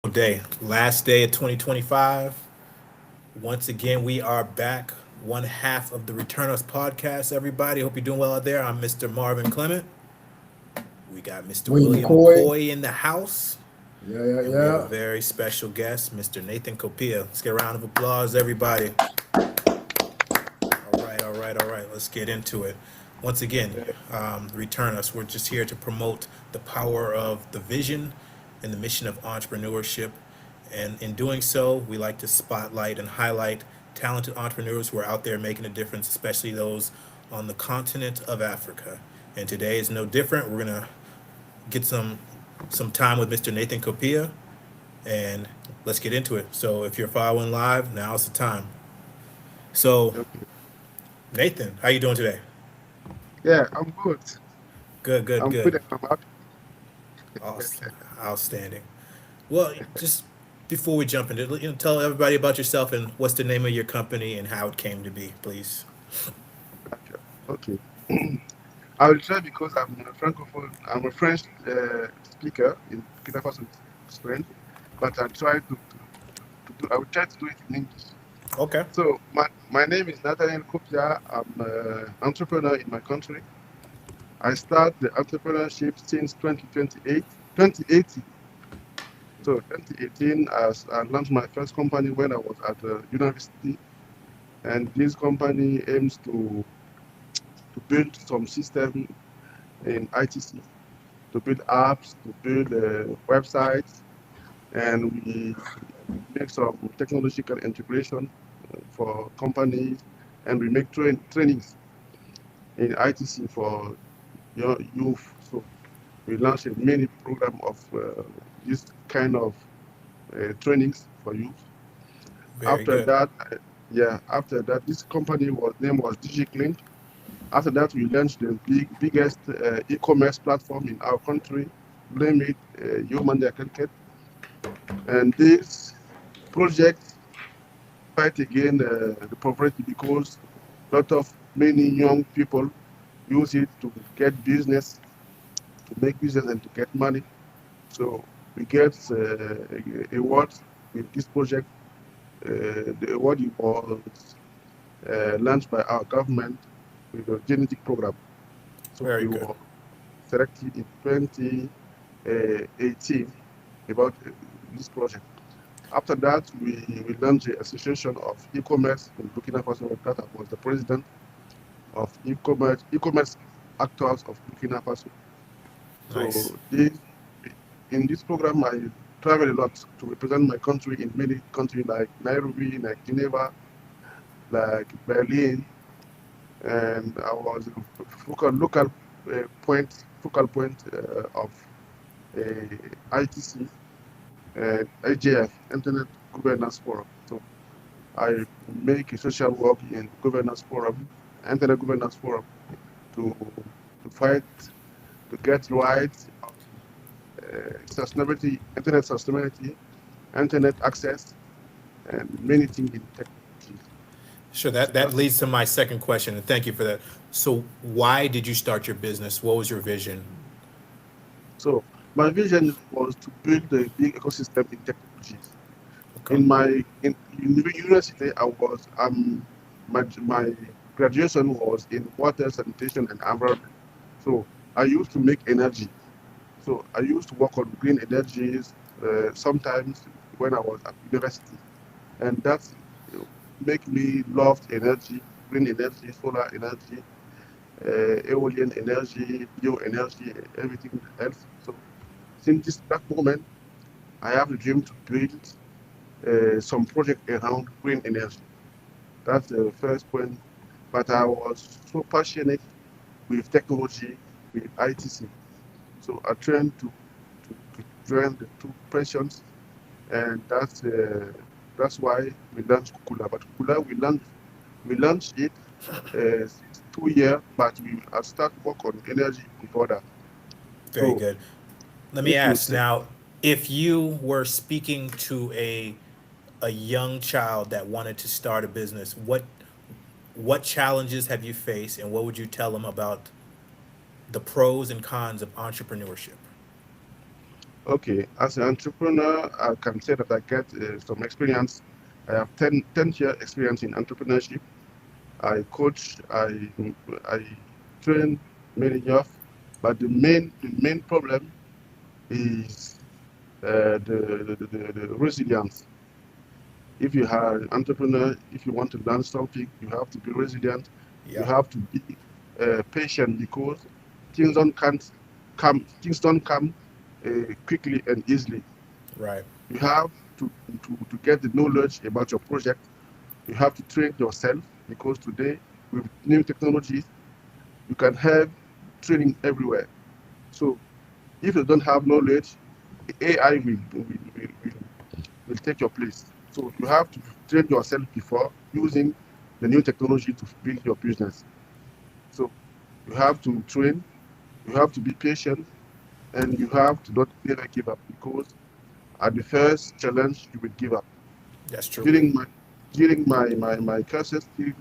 day, last day of 2025. Once again, we are back. One half of the Return Us podcast, everybody. Hope you're doing well out there. I'm Mr. Marvin Clement. We got Mr. William William McCoy. McCoy in the house. Yeah, yeah, And we have a yeah. very special guest, Mr. Nathan Copia. Let's get a round of applause, everybody. All right. Let's get into it. Once again, Return Us. We're just here to promote the power of the vision and the mission of entrepreneurship. And in doing so, we like to spotlight and highlight talented entrepreneurs who are out there making a difference, especially those on the continent of Africa. And today is no different. We're gonna get some time with Mr. Nathan Copia, and let's get into it. So if you're following live, now's the time. So Okay. Nathan, how you doing today? Yeah, I'm good. Good, good, I'm good. good and I'm happy. Awesome. Outstanding. Well, just before we jump into it, tell everybody about yourself and what's the name of your company and how it came to be, please. Okay. Okay. I will try because I'm a francophone. I'm a French speaker in Burkina Faso, Spain, but I'll try to do. I will try to do it in English. Okay. So my name is Nathaniel Kopia. I'm an entrepreneur in my country. I start the entrepreneurship since 2028, 2018. So 2018, as I launched my first company when I was at the university, and this company aims to build some system in ITC, to build apps, to build websites, and we make some technological integration for companies, and we make trainings in ITC for youth. So we launched a mini program of this kind of trainings for youth. Very After good. that, after that, this company was name was DigiClink. After that, we launched the biggest e-commerce platform in our country, named it Human Market. And this project fight against the poverty because a lot of many young people use it to get business, to make business and to get money. So we get award with this project. The award was launched by our government with a genetic program. So Very we good. were selected in 2018 about this project. After that, we launched the Association of E-commerce in Burkina Faso. That I was the president of e-commerce actors of Burkina Faso. Nice. So in this program, I travel a lot to represent my country in many countries like Nairobi, like Geneva, like Berlin, and I was a focal point of ITC and IGF, Internet Governance Forum. So I make a social work in governance forum, Internet Governance Forum, to to fight to get right on sustainability, internet sustainability, internet access, and many things in technology. Sure. So That that's leads to my second question, and thank you for that. So, why did you start your business? What was your vision? so my vision was to build a big ecosystem in technologies. Okay. In university, my graduation was in water sanitation and environment. So I used to make energy. So I used to work on green energies sometimes when I was at university, and that's make me love energy, green energy, solar energy, aeolian energy, bioenergy, everything else. So since that moment, I have a dream to build some project around green energy. That's the first point. But I was so passionate with technology, with ITC. So I turned to join the two passions, and that's why we launched Kukula. But Kukula, we launched it since 2 years, but we have start work on energy before that. Very So good. Let me if you ask say, now, if you were speaking to a young child that wanted to start a business, what challenges have you faced, and what would you tell them about the pros and cons of entrepreneurship? Okay, as an entrepreneur, I can say that I get some experience. I have 10 year experience in entrepreneurship. I coach, I train many youth, but the main problem is the resilience. If you are an entrepreneur, if you want to learn something, you have to be resilient. You Yep. have to be patient because things don't come quickly and easily. Right. You have to get the knowledge about your project. You have to train yourself because today with new technologies, you can have training everywhere. So if you don't have knowledge, AI will take your place. So you have to train yourself before using the new technology to build your business. So you have to train, you have to be patient, and you have to not never give up because at the first challenge you will give up. That's true. During my courses, during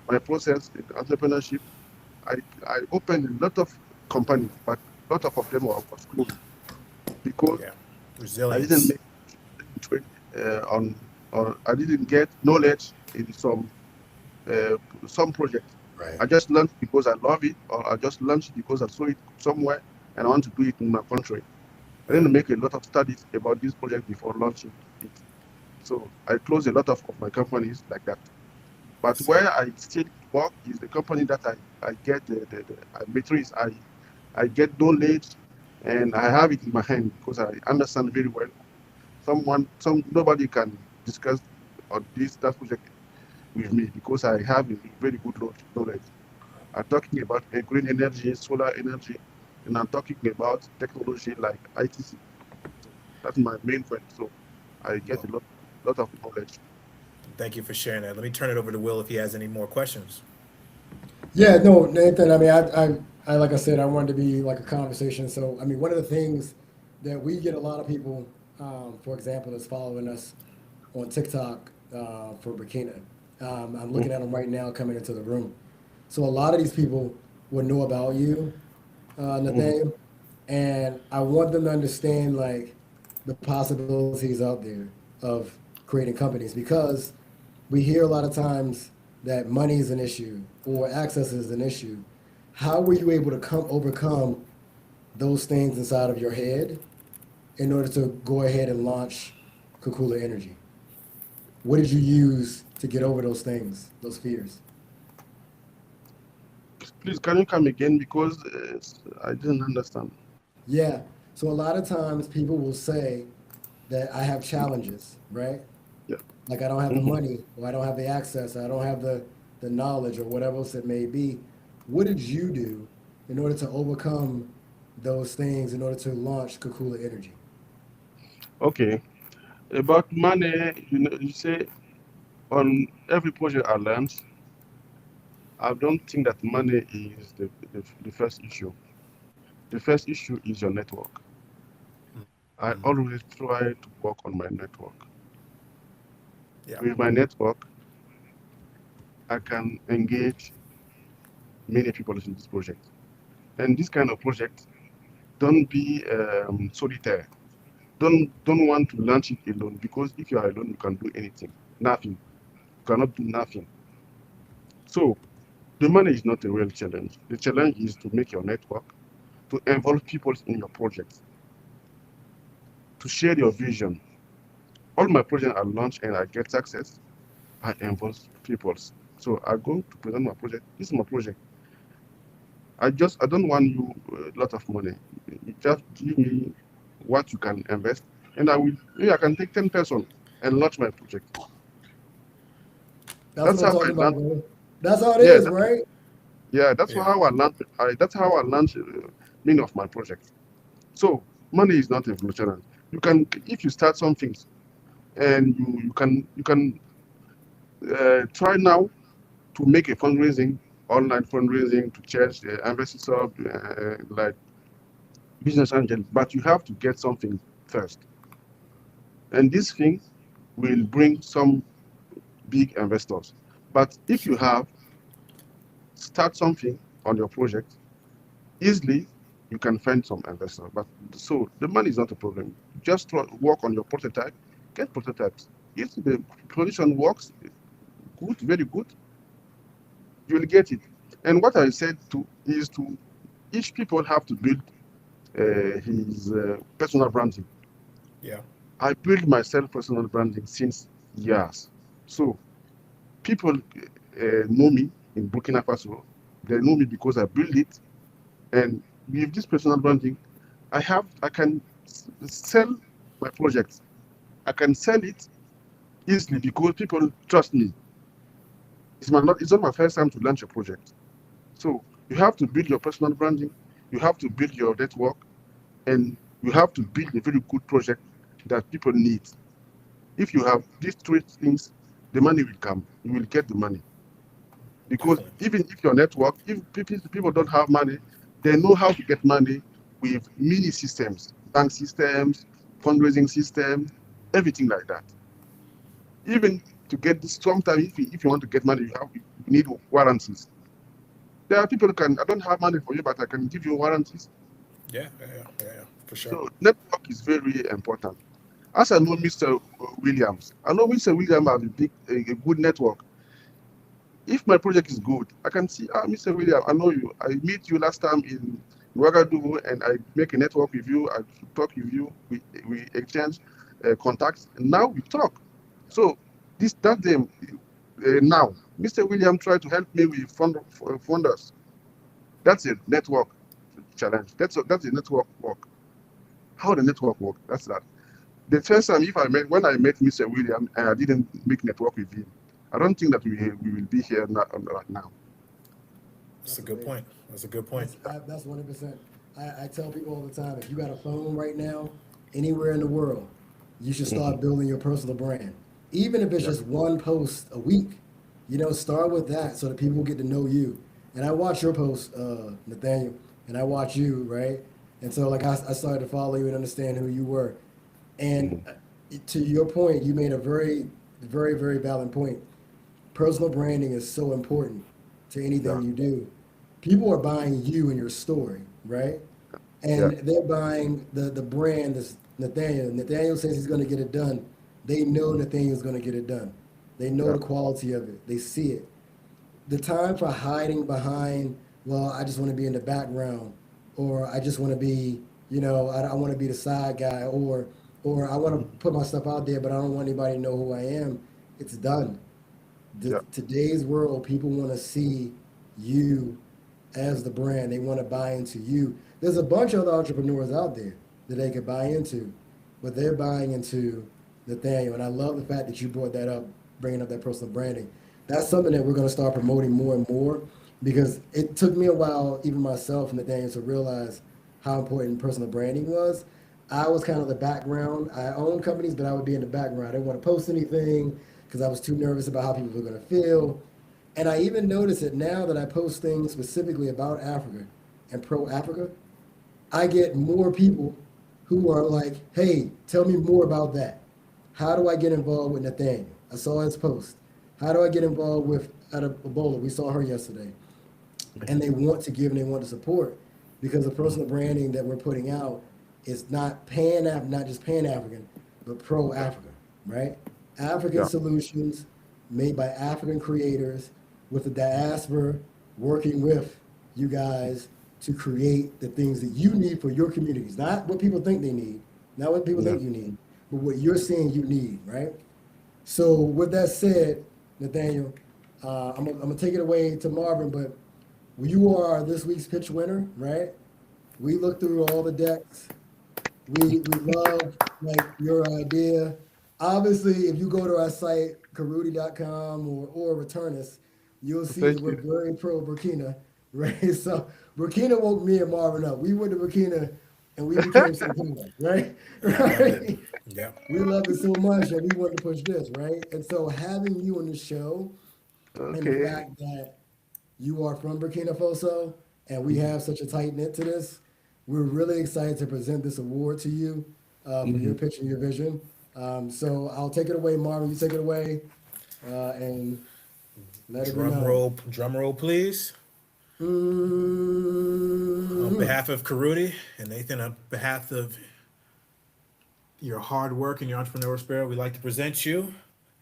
my process in entrepreneurship, I I opened a lot of companies, but a lot of them was closed because Yeah. I didn't Resilience. make train on or I didn't get knowledge in uh, some project. Right. I just learned because I love it, or I just learned it because I saw it somewhere and I want to do it in my country. I Yeah. didn't make a lot of studies about this project before launching it. So I closed a lot of my companies like that. I But see. where I still work is the company that I get the matrix. I get knowledge and I have it in my hand because I understand very well. Nobody can discuss on this that project with me because I have a very good knowledge. I'm talking about green energy, solar energy, and I'm talking about technology like ITC. So that's my main point. So I get Well, a lot of knowledge. thank you for sharing that. Let me turn it over to Will if he has any more questions. Yeah, no, Nathan. I mean, like I said, I wanted to be like a conversation. So, I mean, one of the things that we get a lot of people, for example, that's following us on TikTok for Burkina. I'm Mm, looking at them right now coming into the room. So, a lot of these people would know about you, mm. Nathaniel, and I want them to understand like the possibilities out there of creating companies because we hear a lot of times that money is an issue or access is an issue. How were you able to overcome those things inside of your head in order to go ahead and launch Kukula Energy? What did you use to get over those things, those fears? Please, can you come again because I didn't understand. Yeah. So a lot of times people will say that I have challenges, right? Yeah. Like I don't have the Mhm. money or I don't have the access, or I don't have the knowledge or whatever else it may be. What did you do in order to overcome those things in order to launch Kakula Energy? Okay. About money, you say on every project I learned, I don't think that money is the first issue. The first issue is your network. I Mm. always try to work on my network. Yeah. With my network, I can engage many people in this project. And this kind of project, don't be solitaire. Don't want to launch it alone because if you are alone, you can do anything. Nothing. You cannot do nothing. So the money is not a real challenge. The challenge is to make your network, to involve people in your project, to share your vision. All my projects are launched and I get success. I involve people. So I go to present my project. This is my project. I don't want you a lot of money. You just give me what you can invest, and I can take 10 person and launch my project. That's That's what I'm how I talking about, learned. bro. That's how it Yeah, is, right? yeah. That's Yeah. how I learned. That's how I launched many of my projects. So money is not a challenge. You can, if you start something and you can try now to make a fundraising, online fundraising to charge the investors like business angel, but you have to get something first. And this thing will bring some big investors. But if you have start something on your project easily, you can find some investor. But so the money is not a problem. Just work on your prototype, get prototypes. If the solution works, good, very good, you will get it. And what I said to is to each people have to build his personal branding. Yeah. I built myself personal branding since years. So people know me in Burkina Faso. They know me because I built it. And with this personal branding, I can sell my project. I can sell it easily because people trust me. It's not my first time to launch a project. So you have to build your personal branding, you have to build your network, and you have to build a very good project that people need. If you have these three things, the money will come. You will get the money. Because Definitely. even if your network, if people don't have money, they know how to get money with mini systems, bank systems, fundraising systems, everything like that. Even to get this, sometimes if you want to get money, you need warranties. There are people who can, I don't have money for you, but I can give you warranties. Yeah, yeah, yeah, yeah, yeah, for sure. So network is very important. As I know Mr. Williams, I know Mr. Williams has a good network. If my project is good, I can see, Mr. Williams, I know you. I meet you last time in Ouagadougou, and I make a network with you. I talk with you. We exchange contacts, and now we talk. So that day now, Mr. Williams tried to help me with funders. That's a network challenge. That's a network work. How the network work? That's that. The first time when I met Mr. William and I didn't make network with him, I don't think that we will be here right now. That's a That's good amazing. point. That's a good point. That's 100%. I tell people all the time, if you got a phone right now, anywhere in the world, you should Mhm. start building your personal brand. Even if it's Yeah, just one post a week, start with that so that people get to know you. And I watch your posts, Nathaniel, and I watch you, right? And so like I started to follow you and understand who you were. And mhm. to your point, you made a very, very, very valid point. Personal branding is so important to Yeah, anything you do. People are buying you and your story, right? yeah, And they're buying the brand that's Nathaniel. Nathaniel says he's going to get it done. They know Nathaniel's going to get it done. They know yeah, the quality of it. They see it. The time for hiding behind, well, I just want to be in the background, or I just want to be, I want to be the side guy, or I want to put my stuff out there, but I don't want anybody to know who I am. It's done. yeah, Today's world, people want to see you as the brand. They want to buy into you. There's a bunch of other entrepreneurs out there that they could buy into, but they're buying into Nathaniel. And I love the fact that you brought that up, bringing up that personal branding. That's something that we're going to start promoting more and more because it took me a while, even myself, Nathaniel, to realize how important personal branding was. I was kind of the background. I owned companies, but I would be in the background. I didn't want to post anything because I was too nervous about how people were going to feel. And I even notice it now that I post things specifically about Africa and pro Africa, I get more people who are like, hey, tell me more about that. How do I get involved with Nathaniel? I saw his post. How do I get involved with Ebola? We saw her yesterday. And they want to give and they want to support because the personal branding that we're putting out is not just pan African, but pro African, right? African yeah, solutions made by African creators with the diaspora working with you guys to create the things that you need for your communities, not what people think they need, not what people yeah. think you need, but what you're saying you need, right? So with that said, Nathaniel, I'm gonna take it away to Marvin, but you are this week's pitch winner, right? We looked through all the decks. We love like your idea. Obviously, if you go to our site, karuti.com or Returnus, you'll see that Thank we're you. very pro Burkina, right? So Burkina woke me and Marvin up. We went to Burkina and we became so cool, right? Yeah, I loved it. Right? Yeah. We loved it so much that we wanted to push this, right? And so having you on the show and the Okay. fact that you are from Burkina Faso, and we have such a tight knit to this. We're really excited to present this award to you for your Mhm. pitch and your vision. So I'll take it away, Marvin. You take it away and let it be known. Drum roll, please. On Mm, behalf of Karuti and Nathan, on behalf of your hard work and your entrepreneurial spirit, we'd like to present you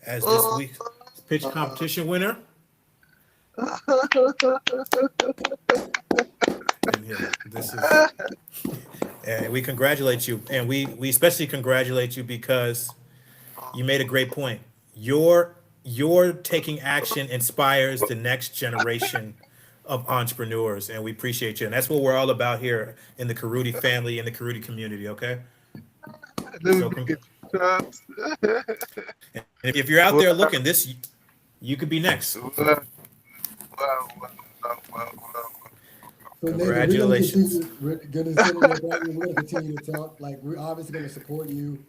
as this week's pitch competition winner. And here, this is, and we congratulate you. And we especially congratulate you because you made a great point. Your taking action inspires the next generation of entrepreneurs, and we appreciate you. And that's what we're all about here in the Karuti family, in the Karuti community, okay? Let me So bring it. Shots. and if you're out Wow, there looking, this you could be next. wow, wow, wow, wow, wow. So Nathan, Congratulations. we're gonna continue we're gonna continue to talk. Like we're obviously gonna support you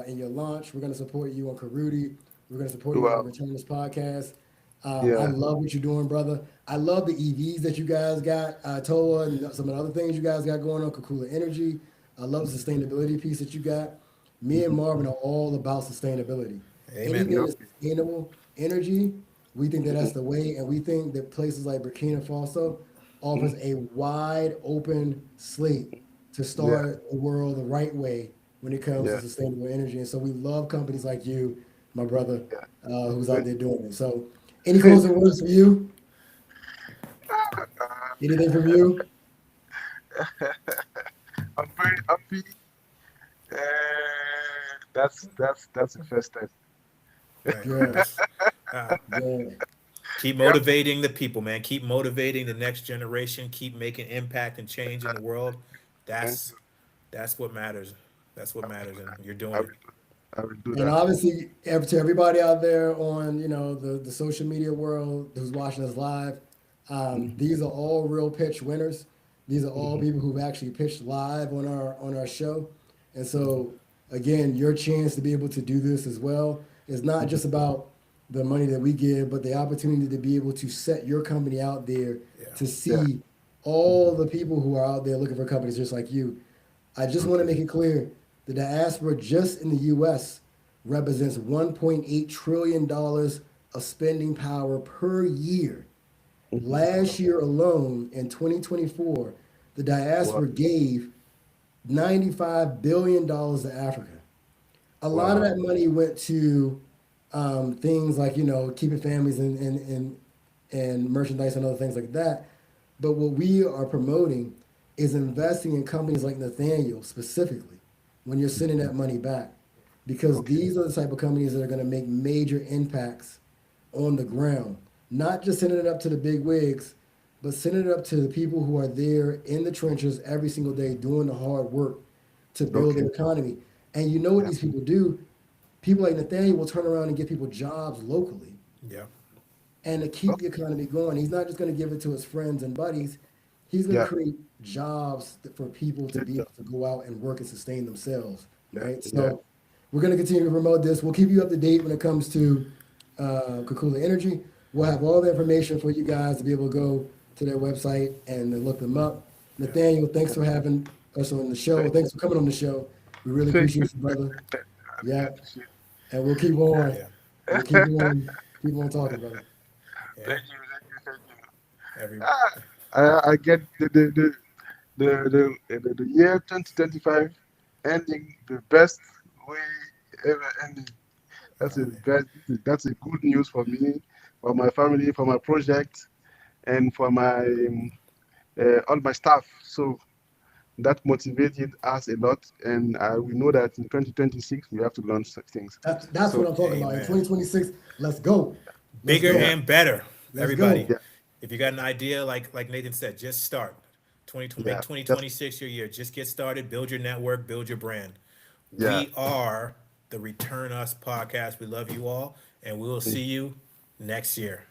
in your launch. We're gonna support you on Karuti. We're gonna support you on the Wow. Return This podcast. I Yeah. love what you're doing, brother. I love the EVs that you guys got, Toa, and some of the other things you guys got going on, Kakula Energy. I love the sustainability piece that you got. Me and Marvin are all about sustainability. Amen. Anything Okay. that's sustainable energy, we think that that's the way, and we think that places like Burkina Faso offers a wide open slate to Yeah. start the world the right way when it comes to Yeah. sustainable energy. And so we love companies like you, my brother, Yeah. who's out Thank there doing it. So any thank closing you. words for you? Anything from you? I'm very happy. Uh, that's the first time. Right. Good, Uh, good. keep Yep. motivating the people, man. Keep motivating the next generation. Keep making impact and change in the world. Thank That's you. that's what matters. That's what I will do matters, and that. you're I doing will it. do that. I will do And that. obviously, to everybody out there on the social media world who's watching us live, these are all real pitch winners. These are all people who've actually pitched live on our show, and so again, your chance to be able to do this as well is not just about the money that we give, but the opportunity to be able to set your company out there Yeah. to Yeah. see all the people who are out there looking for companies just like you. I just want to Okay. make it clear the diaspora just in the U.S. represents $1.8 trillion of spending power per year. Last year alone, in 2024, the Wow. diaspora gave $95 billion to Africa. A lot of Wow. that money went to things like keeping families and merchandise and other things like that. But what we are promoting is investing in companies like Nathaniel specifically when you're sending that money back, because Okay. these are the type of companies that are going to make major impacts on the ground. Not just sending it up to the big wigs, but sending it up to the people who are there in the trenches every single day doing the hard work to build Okay. their economy. And you know what Yeah. these people do? People like Nathaniel will turn around and give people jobs locally Yeah. and to keep the Okay. economy going. He's not just going to give it to his friends and buddies. He's going to Yeah. create jobs for people to Good be job. able to go out and work and sustain themselves, Yeah. right? Yeah. So we're going to continue to promote this. We'll keep you up to date when it comes to Kakula Energy. We'll have all the information for you guys to be able to go to their website and to look them up. Nathaniel, thanks for having us on the show. Thank Thanks for coming on the show. We really thank you. appreciate you, brother. I really Yeah, appreciate and we'll keep on. Yeah. We'll keep on talking, brother. it. Yeah. Thank you. Thank you. Thank you. Every I get the year 2025 ending the best way ever ending. That's a best. That's a good news for me, for my family, for my project, and for my all my staff. So that motivated us a lot, and we know that in 2026 we have to launch such things. That's what So I'm talking about. In amen. 2026, let's go. Let's Bigger go. yeah, and better. Let's Everybody, go. yeah, if you got an idea, like Nathan said, just start. Make yeah, that's 2026 your year. Just get started. Build your network. Build your brand. yeah. We are the Return Us podcast. We love you all, and we will see you next year.